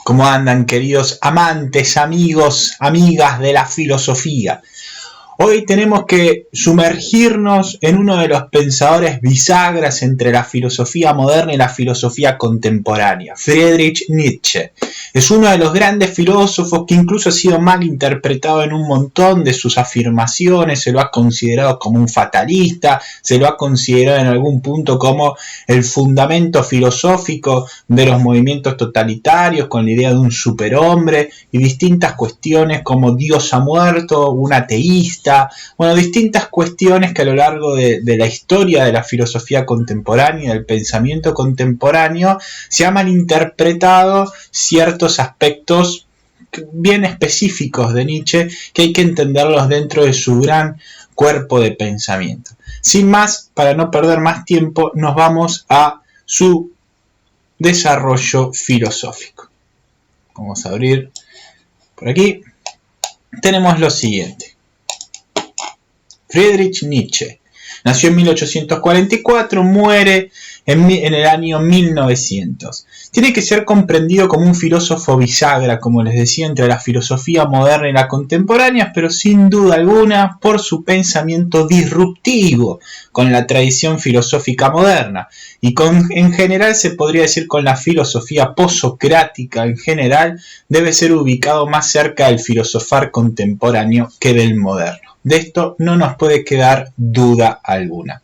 ¿Cómo andan, queridos amantes, amigos, amigas de la filosofía? Hoy tenemos que sumergirnos en uno de los pensadores bisagras entre la filosofía moderna y la filosofía contemporánea, Friedrich Nietzsche. Es uno de los grandes filósofos que incluso ha sido mal interpretado en un montón de sus afirmaciones, se lo ha considerado como un fatalista, se lo ha considerado en algún punto como el fundamento filosófico de los movimientos totalitarios, con la idea de un superhombre y distintas cuestiones como Dios ha muerto, un ateísta. Bueno, distintas cuestiones que a lo largo de la historia de la filosofía contemporánea, del pensamiento contemporáneo, se han malinterpretado ciertos aspectos bien específicos de Nietzsche que hay que entenderlos dentro de su gran cuerpo de pensamiento. Sin más, para no perder más tiempo, nos vamos a su desarrollo filosófico. Vamos a abrir por aquí. Tenemos lo siguiente. Friedrich Nietzsche nació en 1844, muere en el año 1900. Tiene que ser comprendido como un filósofo bisagra, como les decía, entre la filosofía moderna y la contemporánea, pero sin duda alguna por su pensamiento disruptivo con la tradición filosófica moderna y en general se podría decir con la filosofía posocrática en general, debe ser ubicado más cerca del filosofar contemporáneo que del moderno. De esto no nos puede quedar duda alguna.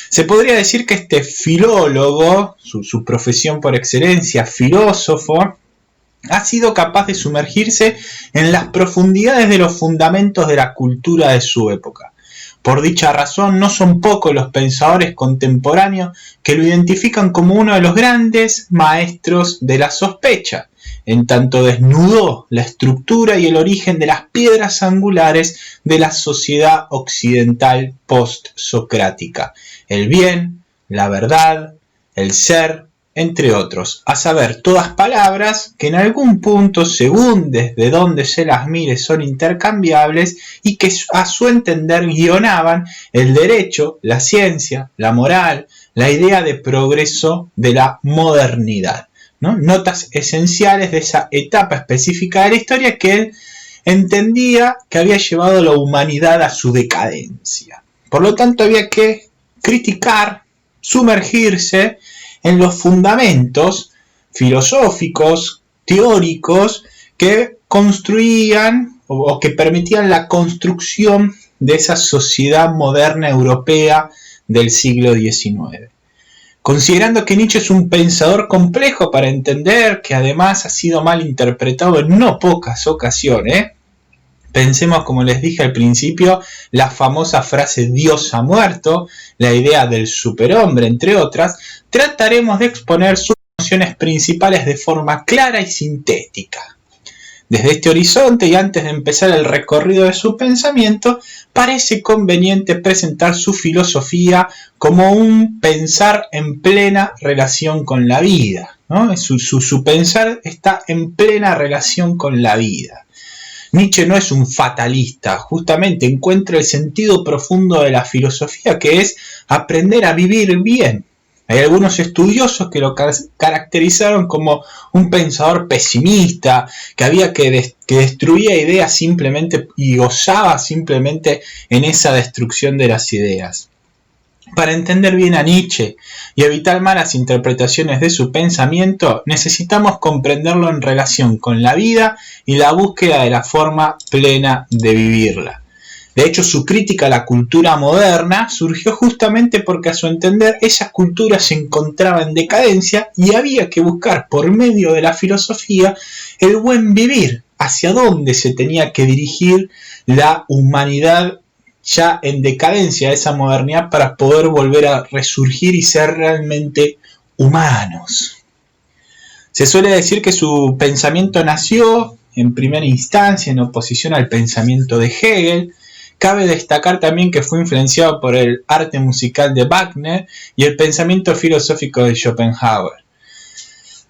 Se podría decir que este filólogo, su profesión por excelencia, filósofo, ha sido capaz de sumergirse en las profundidades de los fundamentos de la cultura de su época. Por dicha razón, no son pocos los pensadores contemporáneos que lo identifican como uno de los grandes maestros de la sospecha, en tanto desnudó la estructura y el origen de las piedras angulares de la sociedad occidental post-socrática, el bien, la verdad, el ser, entre otros, a saber, todas palabras que en algún punto, según desde donde se las mire, son intercambiables y que a su entender guionaban el derecho, la ciencia, la moral, la idea de progreso de la modernidad, ¿no? Notas esenciales de esa etapa específica de la historia que él entendía que había llevado a la humanidad a su decadencia. Por lo tanto, había que criticar, sumergirse en los fundamentos filosóficos, teóricos, que construían o que permitían la construcción de esa sociedad moderna europea del siglo XIX. Considerando que Nietzsche es un pensador complejo para entender, que además ha sido mal interpretado en no pocas ocasiones, pensemos, como les dije al principio, la famosa frase Dios ha muerto, la idea del superhombre, entre otras, trataremos de exponer sus nociones principales de forma clara y sintética. Desde este horizonte y antes de empezar el recorrido de su pensamiento, parece conveniente presentar su filosofía como un pensar en plena relación con la vida, ¿no? Su pensar está en plena relación con la vida. Nietzsche no es un fatalista, justamente encuentra el sentido profundo de la filosofía, que es aprender a vivir bien. Hay algunos estudiosos que lo caracterizaron como un pensador pesimista, que destruía ideas simplemente y gozaba simplemente en esa destrucción de las ideas. Para entender bien a Nietzsche y evitar malas interpretaciones de su pensamiento, necesitamos comprenderlo en relación con la vida y la búsqueda de la forma plena de vivirla. De hecho, su crítica a la cultura moderna surgió justamente porque, a su entender, esa cultura se encontraba en decadencia y había que buscar, por medio de la filosofía, el buen vivir, hacia dónde se tenía que dirigir la humanidad ya en decadencia de esa modernidad para poder volver a resurgir y ser realmente humanos. Se suele decir que su pensamiento nació en primera instancia en oposición al pensamiento de Hegel. Cabe destacar también que fue influenciado por el arte musical de Wagner y el pensamiento filosófico de Schopenhauer.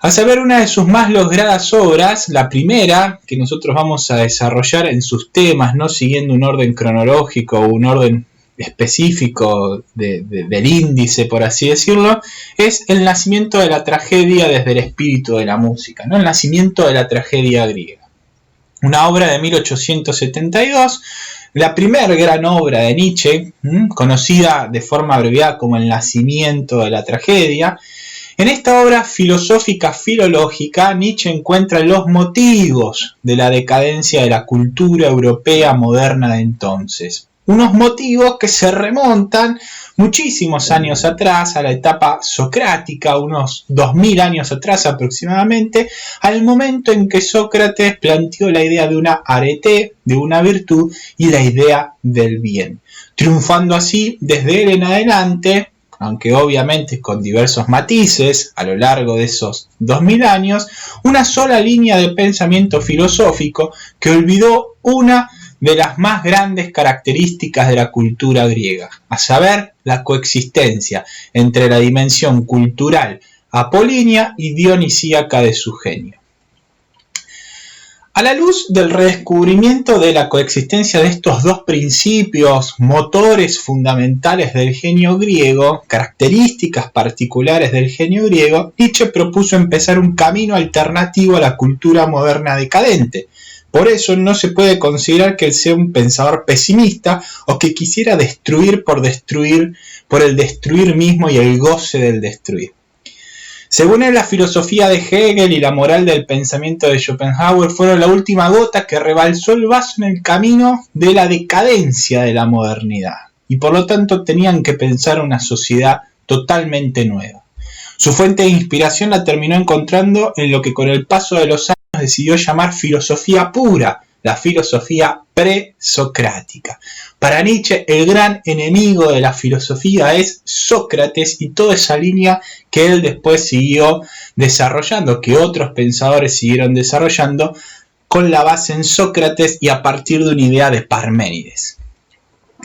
A saber, una de sus más logradas obras, la primera, que nosotros vamos a desarrollar en sus temas, no siguiendo un orden cronológico o un orden específico del índice, por así decirlo, es el nacimiento de la tragedia desde el espíritu de la música, ¿no? El nacimiento de la tragedia griega. Una obra de 1872, la primera gran obra de Nietzsche, conocida de forma abreviada como El nacimiento de la tragedia. En esta obra filosófica filológica, Nietzsche encuentra los motivos de la decadencia de la cultura europea moderna de entonces. Unos motivos que se remontan muchísimos años atrás, a la etapa socrática, unos 2000 años atrás aproximadamente, al momento en que Sócrates planteó la idea de una arete, de una virtud, y la idea del bien, triunfando así desde él en adelante, aunque obviamente con diversos matices a lo largo de esos 2000 años, una sola línea de pensamiento filosófico que olvidó una de las más grandes características de la cultura griega, a saber, la coexistencia entre la dimensión cultural apolínea y dionisíaca de su genio. A la luz del redescubrimiento de la coexistencia de estos dos principios, motores fundamentales del genio griego, características particulares del genio griego, Nietzsche propuso empezar un camino alternativo a la cultura moderna decadente. Por eso no se puede considerar que él sea un pensador pesimista o que quisiera destruir, por el destruir mismo y el goce del destruir. Según él, la filosofía de Hegel y la moral del pensamiento de Schopenhauer fueron la última gota que rebalsó el vaso en el camino de la decadencia de la modernidad, y por lo tanto tenían que pensar una sociedad totalmente nueva. Su fuente de inspiración la terminó encontrando en lo que con el paso de los años decidió llamar filosofía pura, la filosofía presocrática. Para Nietzsche, el gran enemigo de la filosofía es Sócrates y toda esa línea que él después siguió desarrollando, que otros pensadores siguieron desarrollando con la base en Sócrates y a partir de una idea de Parménides.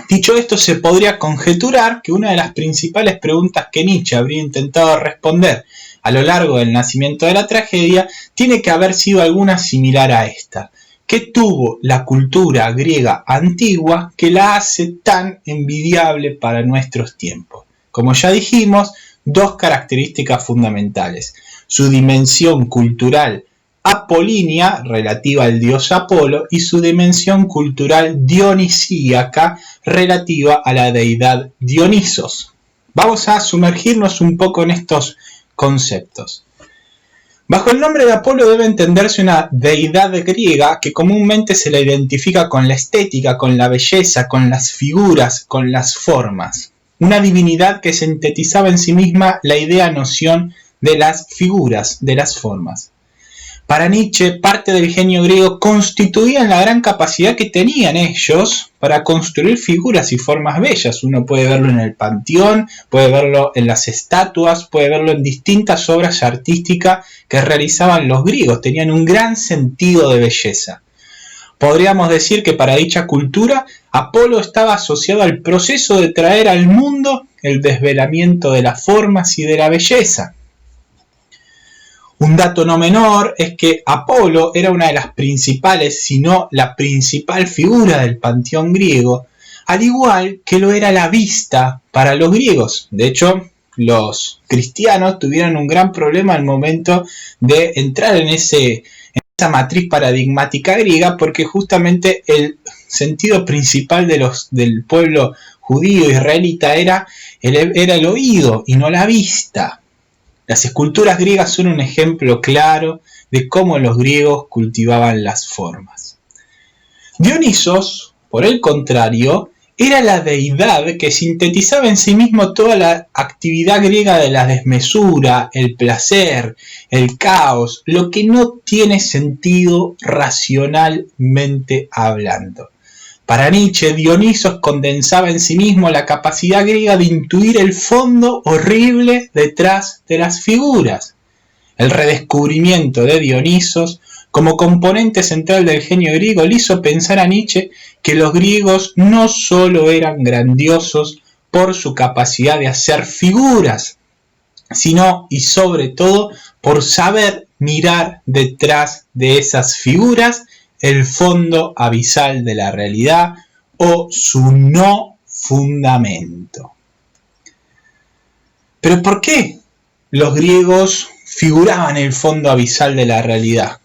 Dicho esto, se podría conjeturar que una de las principales preguntas que Nietzsche habría intentado responder a lo largo del nacimiento de la tragedia tiene que haber sido alguna similar a esta. ¿Qué tuvo la cultura griega antigua que la hace tan envidiable para nuestros tiempos? Como ya dijimos, dos características fundamentales: su dimensión cultural apolínea, relativa al dios Apolo, y su dimensión cultural dionisíaca, relativa a la deidad Dionisos. Vamos a sumergirnos un poco en estos conceptos. Bajo el nombre de Apolo debe entenderse una deidad griega que comúnmente se la identifica con la estética, con la belleza, con las figuras, con las formas. Una divinidad que sintetizaba en sí misma la idea-noción de las figuras, de las formas. Para Nietzsche, parte del genio griego constituía la gran capacidad que tenían ellos para construir figuras y formas bellas. Uno puede verlo en el Panteón, puede verlo en las estatuas, puede verlo en distintas obras artísticas que realizaban los griegos. Tenían un gran sentido de belleza. Podríamos decir que para dicha cultura, Apolo estaba asociado al proceso de traer al mundo el desvelamiento de las formas y de la belleza. Un dato no menor es que Apolo era una de las principales, si no la principal figura del panteón griego, al igual que lo era la vista para los griegos. De hecho, los cristianos tuvieron un gran problema al momento de entrar en esa matriz paradigmática griega, porque justamente el sentido principal del pueblo judío israelita era el oído y no la vista. Las esculturas griegas son un ejemplo claro de cómo los griegos cultivaban las formas. Dionisos, por el contrario, era la deidad que sintetizaba en sí mismo toda la actividad griega de la desmesura, el placer, el caos, lo que no tiene sentido racionalmente hablando. Para Nietzsche, Dionisos condensaba en sí mismo la capacidad griega de intuir el fondo horrible detrás de las figuras. El redescubrimiento de Dionisos como componente central del genio griego le hizo pensar a Nietzsche que los griegos no solo eran grandiosos por su capacidad de hacer figuras, sino y sobre todo por saber mirar detrás de esas figuras el fondo abisal de la realidad o su no fundamento. ¿Pero por qué los griegos figuraban el fondo abisal de la realidad?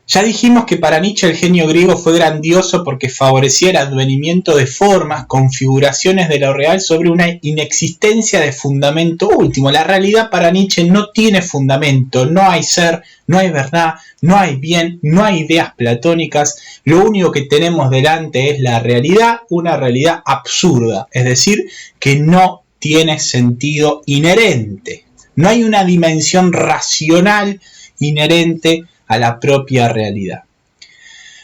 Ya dijimos que para Nietzsche el genio griego fue grandioso porque favorecía el advenimiento de formas, configuraciones de lo real sobre una inexistencia de fundamento último. La realidad para Nietzsche no tiene fundamento, no hay ser, no hay verdad, no hay bien, no hay ideas platónicas. Lo único que tenemos delante es la realidad, una realidad absurda, es decir, que no tiene sentido inherente. No hay una dimensión racional inherente a la propia realidad.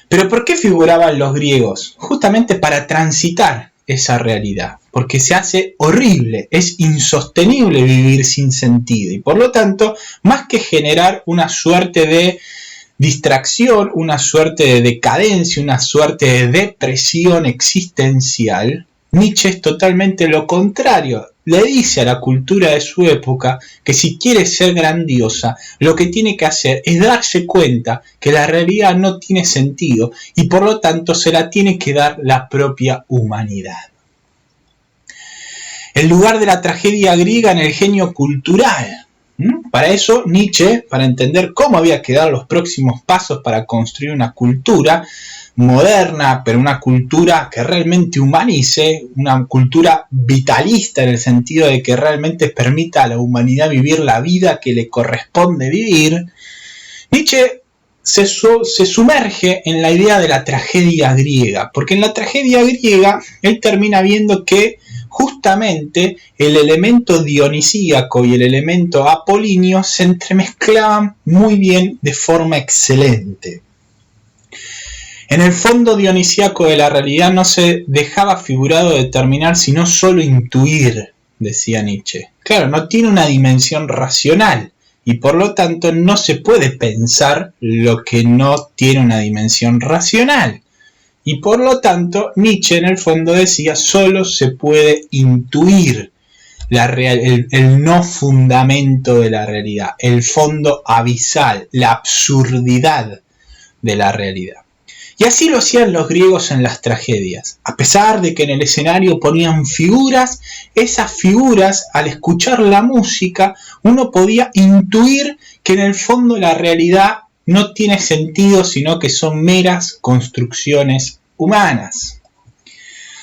¿Pero por qué figuraban los griegos? Justamente para transitar esa realidad, porque se hace horrible, es insostenible vivir sin sentido y por lo tanto, más que generar una suerte de distracción, una suerte de decadencia, una suerte de depresión existencial, Nietzsche es totalmente lo contrario. Le dice a la cultura de su época que si quiere ser grandiosa, lo que tiene que hacer es darse cuenta que la realidad no tiene sentido y por lo tanto se la tiene que dar la propia humanidad. El lugar de la tragedia griega en el genio cultural. Para eso Nietzsche, para entender cómo había que dar los próximos pasos para construir una cultura moderna, pero una cultura que realmente humanice, una cultura vitalista en el sentido de que realmente permita a la humanidad vivir la vida que le corresponde vivir, Nietzsche se sumerge en la idea de la tragedia griega, porque en la tragedia griega él termina viendo que justamente el elemento dionisíaco y el elemento apolíneo se entremezclaban muy bien de forma excelente. En el fondo dionisíaco de la realidad no se dejaba figurado determinar, sino solo intuir, decía Nietzsche. Claro, no tiene una dimensión racional y por lo tanto no se puede pensar lo que no tiene una dimensión racional. Y por lo tanto Nietzsche en el fondo decía solo se puede intuir el no fundamento de la realidad, el fondo abisal, la absurdidad de la realidad. Y así lo hacían los griegos en las tragedias. A pesar de que en el escenario ponían figuras, esas figuras, al escuchar la música, uno podía intuir que en el fondo la realidad no tiene sentido, sino que son meras construcciones humanas.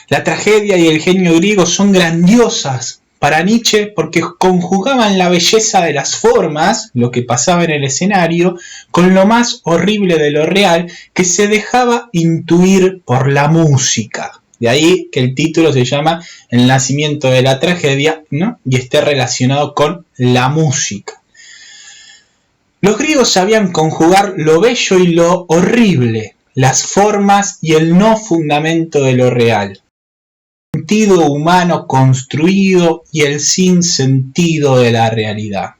La tragedia y el genio griego son grandiosas para Nietzsche porque conjugaban la belleza de las formas, lo que pasaba en el escenario, con lo más horrible de lo real que se dejaba intuir por la música. De ahí que el título se llama El nacimiento de la tragedia, ¿no? Y esté relacionado con la música. Los griegos sabían conjugar lo bello y lo horrible, las formas y el no fundamento de lo real. Sentido humano construido y el sinsentido de la realidad.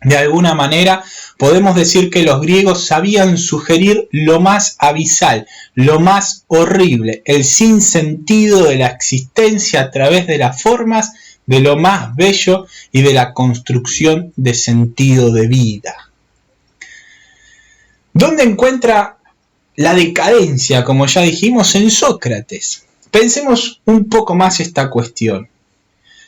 De alguna manera podemos decir que los griegos sabían sugerir lo más abisal, lo más horrible, el sinsentido de la existencia a través de las formas, de lo más bello y de la construcción de sentido de vida. ¿Dónde encuentra la decadencia, como ya dijimos, en Sócrates? Pensemos un poco más esta cuestión.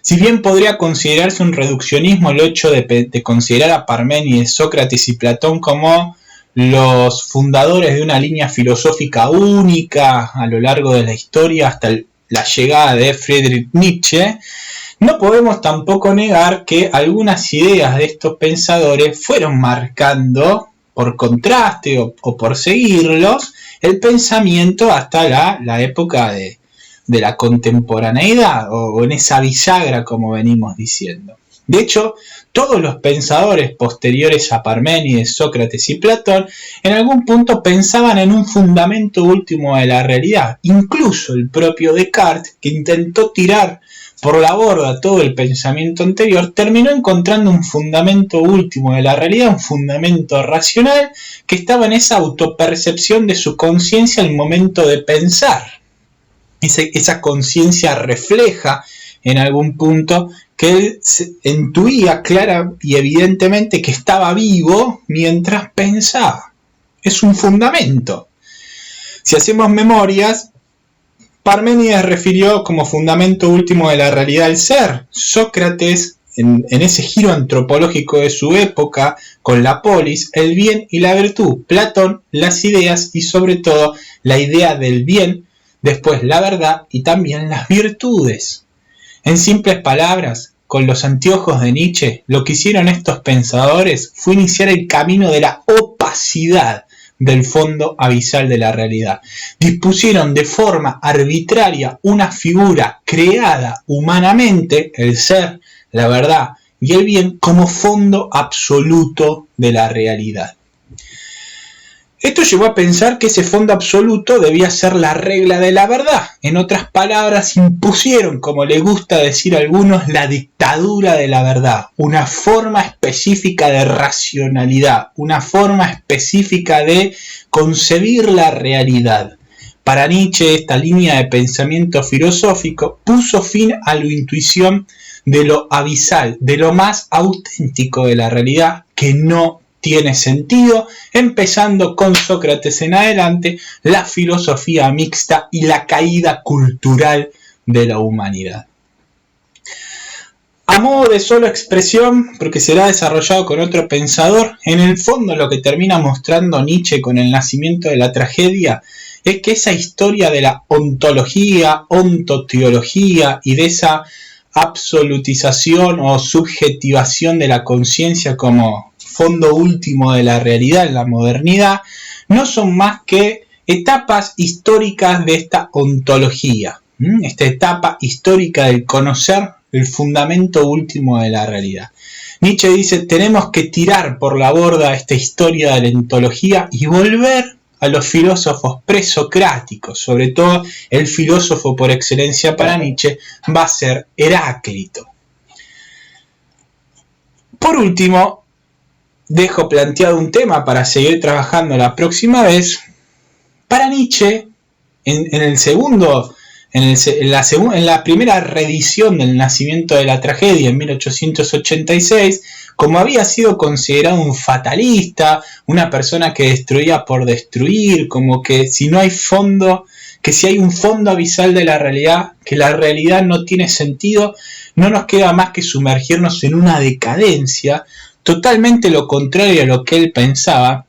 Si bien podría considerarse un reduccionismo el hecho de considerar a Parménides, Sócrates y Platón como los fundadores de una línea filosófica única a lo largo de la historia hasta la llegada de Friedrich Nietzsche, no podemos tampoco negar que algunas ideas de estos pensadores fueron marcando, por contraste o por seguirlos, el pensamiento hasta la época de la contemporaneidad o en esa bisagra como venimos diciendo. De hecho, todos los pensadores posteriores a Parménides, Sócrates y Platón en algún punto pensaban en un fundamento último de la realidad. Incluso el propio Descartes, que intentó tirar por la borda todo el pensamiento anterior, terminó encontrando un fundamento último de la realidad, un fundamento racional que estaba en esa autopercepción de su conciencia al momento de pensar. Esa conciencia refleja en algún punto que él intuía clara y evidentemente que estaba vivo mientras pensaba. Es un fundamento. Si hacemos memorias, Parménides refirió como fundamento último de la realidad el ser. Sócrates, en ese giro antropológico de su época, con la polis, el bien y la virtud. Platón, las ideas y sobre todo la idea del bien, después la verdad y también las virtudes. En simples palabras, con los anteojos de Nietzsche, lo que hicieron estos pensadores fue iniciar el camino de la opacidad del fondo abisal de la realidad. Dispusieron de forma arbitraria una figura creada humanamente, el ser, la verdad y el bien, como fondo absoluto de la realidad. Esto llevó a pensar que ese fondo absoluto debía ser la regla de la verdad. En otras palabras, impusieron, como le gusta decir a algunos, la dictadura de la verdad, una forma específica de racionalidad, una forma específica de concebir la realidad. Para Nietzsche, esta línea de pensamiento filosófico puso fin a la intuición de lo abisal, de lo más auténtico de la realidad, que no tiene sentido, empezando con Sócrates en adelante, la filosofía mixta y la caída cultural de la humanidad. A modo de solo expresión, porque será desarrollado con otro pensador, en el fondo lo que termina mostrando Nietzsche con el nacimiento de la tragedia es que esa historia de la ontología, ontoteología y de esa absolutización o subjetivación de la conciencia como fondo último de la realidad en la modernidad, no son más que etapas históricas de esta ontología, esta etapa histórica del conocer el fundamento último de la realidad. Nietzsche dice, tenemos que tirar por la borda esta historia de la ontología y volver a los filósofos presocráticos, sobre todo el filósofo por excelencia para Nietzsche va a ser Heráclito. Por último, dejo planteado un tema para seguir trabajando la próxima vez. Para Nietzsche, en la primera reedición del nacimiento de la tragedia en 1886, como había sido considerado un fatalista, una persona que destruía por destruir, como que si no hay fondo, que si hay un fondo abisal de la realidad, que la realidad no tiene sentido, no nos queda más que sumergirnos en una decadencia, totalmente lo contrario a lo que él pensaba.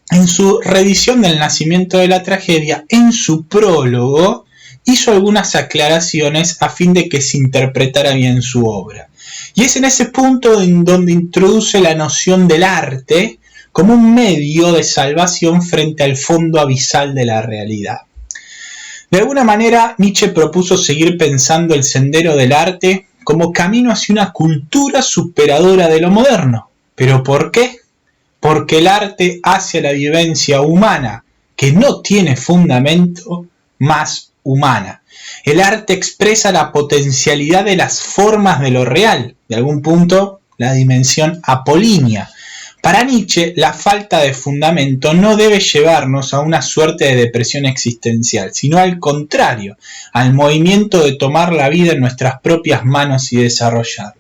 En su reedición del nacimiento de la tragedia, en su prólogo, hizo algunas aclaraciones a fin de que se interpretara bien su obra. Y es en ese punto en donde introduce la noción del arte como un medio de salvación frente al fondo abisal de la realidad. De alguna manera, Nietzsche propuso seguir pensando el sendero del arte como camino hacia una cultura superadora de lo moderno. ¿Pero por qué? Porque el arte hace la vivencia humana, que no tiene fundamento, más humana. El arte expresa la potencialidad de las formas de lo real, de algún punto la dimensión apolínea. Para Nietzsche, la falta de fundamento no debe llevarnos a una suerte de depresión existencial, sino al contrario, al movimiento de tomar la vida en nuestras propias manos y desarrollarlas.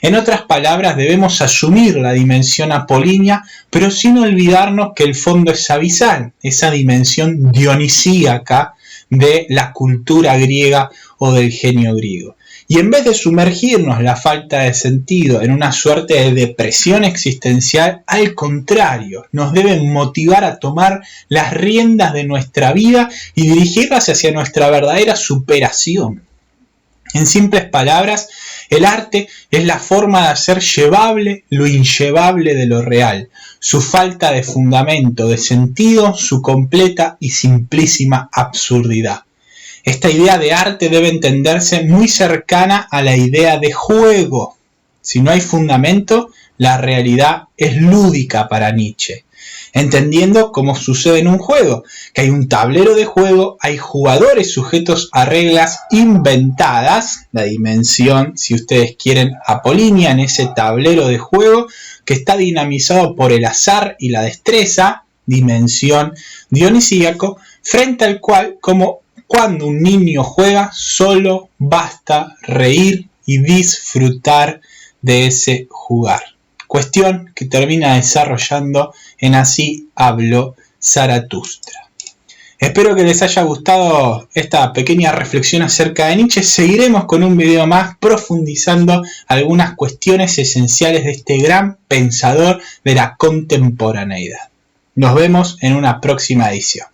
En otras palabras, debemos asumir la dimensión apolínea, pero sin olvidarnos que el fondo es abisal, esa dimensión dionisíaca de la cultura griega o del genio griego. Y en vez de sumergirnos la falta de sentido en una suerte de depresión existencial, al contrario, nos deben motivar a tomar las riendas de nuestra vida y dirigirlas hacia nuestra verdadera superación. En simples palabras, el arte es la forma de hacer llevable lo inllevable de lo real, su falta de fundamento, de sentido, su completa y simplísima absurdidad. Esta idea de arte debe entenderse muy cercana a la idea de juego. Si no hay fundamento, la realidad es lúdica para Nietzsche, entendiendo cómo sucede en un juego, que hay un tablero de juego, hay jugadores sujetos a reglas inventadas, la dimensión, si ustedes quieren, apolínea en ese tablero de juego, que está dinamizado por el azar y la destreza, dimensión dionisíaco, frente al cual, como cuando un niño juega, solo basta reír y disfrutar de ese jugar. Cuestión que termina desarrollando en Así habló Zaratustra. Espero que les haya gustado esta pequeña reflexión acerca de Nietzsche. Seguiremos con un video más profundizando algunas cuestiones esenciales de este gran pensador de la contemporaneidad. Nos vemos en una próxima edición.